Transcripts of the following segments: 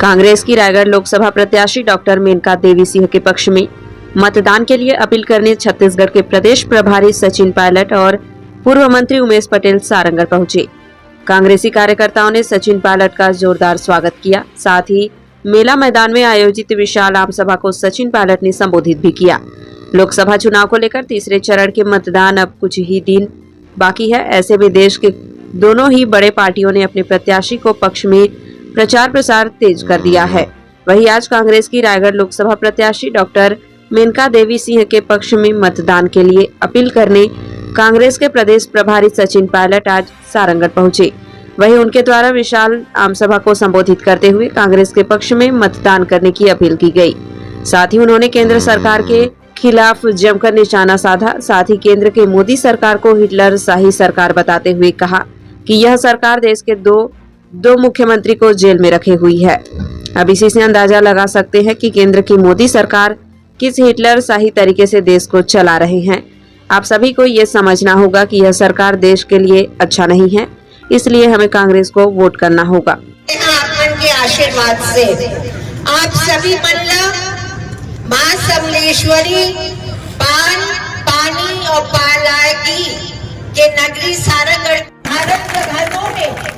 कांग्रेस की रायगढ़ लोकसभा प्रत्याशी डॉक्टर मेनका देवी सिंह के पक्ष में मतदान के लिए अपील करने छत्तीसगढ़ के प्रदेश प्रभारी सचिन पायलट और पूर्व मंत्री उमेश पटेल सारंगढ़ पहुंचे। कांग्रेसी कार्यकर्ताओं ने सचिन पायलट का जोरदार स्वागत किया। साथ ही मेला मैदान में आयोजित विशाल आम सभा को सचिन पायलट ने संबोधित भी किया। लोकसभा चुनाव को लेकर तीसरे चरण के मतदान अब कुछ ही दिन बाकी है। ऐसे में देश के दोनों ही बड़े पार्टियों ने अपने प्रत्याशी को पक्ष में प्रचार प्रसार तेज कर दिया है। वहीं आज कांग्रेस की रायगढ़ लोकसभा प्रत्याशी डॉक्टर मेनका देवी सिंह के पक्ष में मतदान के लिए अपील करने कांग्रेस के प्रदेश प्रभारी सचिन पायलट आज सारंगढ़ पहुंचे। वहीं उनके द्वारा विशाल आम सभा को संबोधित करते हुए कांग्रेस के पक्ष में मतदान करने की अपील की गई। साथ ही उन्होंने केंद्र सरकार के खिलाफ जमकर निशाना साधा। साथ ही केंद्र के मोदी सरकार को हिटलर शाही सरकार बताते हुए कहा कि यह सरकार देश के दो मुख्यमंत्री को जेल में रखे हुई है। अब इसी से अंदाजा लगा सकते हैं कि केंद्र की मोदी सरकार किस हिटलर शाही तरीके से देश को चला रहे हैं। आप सभी को ये समझना होगा कि यह सरकार देश के लिए अच्छा नहीं है, इसलिए हमें कांग्रेस को वोट करना होगा। आप के आशीर्वाद से आप सभी मां समलेश्वरी पान पानी और पालागी के नगरी सारंगढ़ भारत के घरों में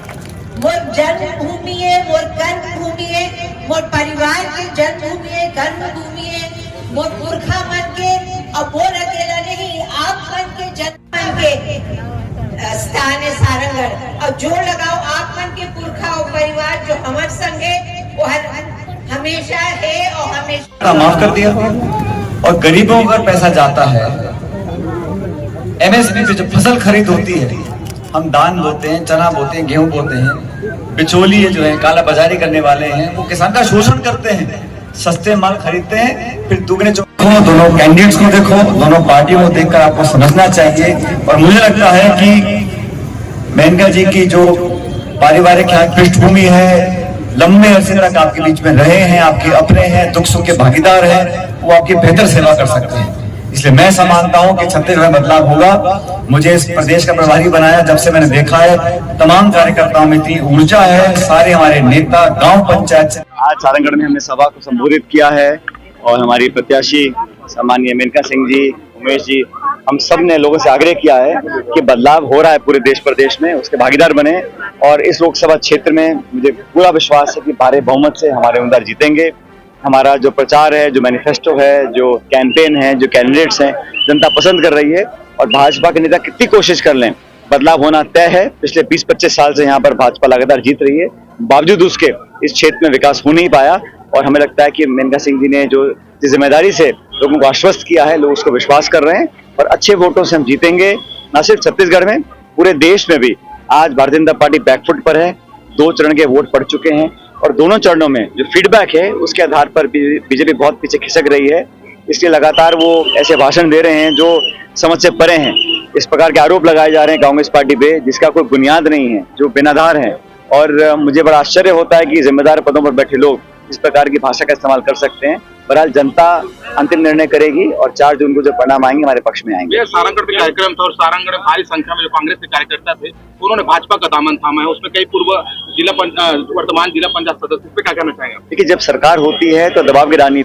मोर जन्मभूमि है, मोर कर्मभूमि है, मोर परिवार की जन्मभूमि है, कर्मभूमि है, मोर पुरखा मन के और मोर अकेला नहीं आप मन के जन्म मन के स्थान है सारंगढ़। और जो लगाओ आप मन के पुरखा और परिवार जो हमारे संग है वो हमेशा है और हमेशा माफ कर दिया। और गरीबों का पैसा जाता है एमएसपी पे, जो फसल खरीद होती है, हम दान बोते हैं, चना बोते हैं, गेहूं बोते हैं, बिचौलिए जो है काला बाजारी करने वाले हैं वो किसान का शोषण करते हैं, सस्ते माल खरीदते हैं, फिर दुगने दोनों कैंडिडेट्स को देखो, दोनों पार्टियों को देखकर आपको समझना चाहिए। और मुझे लगता है कि मेनका जी की जो पारिवारिक पृष्ठभूमि है, लंबे अरसे तक आपके बीच में रहे हैं, आपके अपने हैं, दुख सुख के भागीदार हैं, वो आपकी बेहतर सेवा कर सकते हैं। इसलिए मैं मानता हूं कि छत्तीसगढ़ में बदलाव होगा। मुझे इस प्रदेश का प्रभारी बनाया जब से मैंने देखा है तमाम कार्यकर्ताओं में इतनी ऊर्जा है, सारे हमारे नेता गांव पंचायत। आज सारंगढ़ में हमने सभा को संबोधित किया है और हमारी प्रत्याशी सम्माननीय मेनका सिंह जी, उमेश जी, हम सब ने लोगों से आग्रह किया है कि बदलाव हो रहा है पूरे देश प्रदेश में, उसके भागीदार बने। और इस लोकसभा क्षेत्र में मुझे पूरा विश्वास है कि भारी बहुमत से हमारे उम्मीदवार जीतेंगे। हमारा जो प्रचार है, जो मैनिफेस्टो है, जो कैंपेन है, जो कैंडिडेट्स हैं, जनता पसंद कर रही है। और भाजपा के नेता कितनी कोशिश कर लें, बदलाव होना तय है। पिछले 20-25 साल से यहाँ पर भाजपा लगातार जीत रही है, बावजूद उसके इस क्षेत्र में विकास हो नहीं पाया। और हमें लगता है कि मेनका सिंह जी ने जो जिम्मेदारी से लोगों को आश्वस्त किया है, लोग उसको विश्वास कर रहे हैं और अच्छे वोटों से हम जीतेंगे। न सिर्फ छत्तीसगढ़ में, पूरे देश में भी आज भारतीय जनता पार्टी बैकफुट पर है। 2 चरण के वोट पड़ चुके हैं और दोनों चरणों में जो फीडबैक है उसके आधार पर बीजेपी बहुत पीछे खिसक रही है। इसलिए लगातार वो ऐसे भाषण दे रहे हैं जो समझ से परे हैं। इस प्रकार के आरोप लगाए जा रहे हैं कांग्रेस पार्टी पे जिसका कोई बुनियाद नहीं है, जो बेनाधार है। और मुझे बड़ा आश्चर्य होता है कि जिम्मेदार पदों पर बैठे लोग इस प्रकार की भाषा का इस्तेमाल कर सकते हैं। बहरहाल जनता अंतिम निर्णय करेगी और 4 जून को जो परिणाम आएंगे हमारे पक्ष में आएंगे। सारंगढ़ में कार्यक्रम था और सारंगढ़ में भारी संख्या में जो कांग्रेस के कार्यकर्ता थे उन्होंने भाजपा का दामन थामा है, उसमें कई वर्तमान जिला पंचायत सदस्य, इस पे क्या कहना चाहेंगे? देखिए, जब सरकार होती है तो दबाव की राजनीति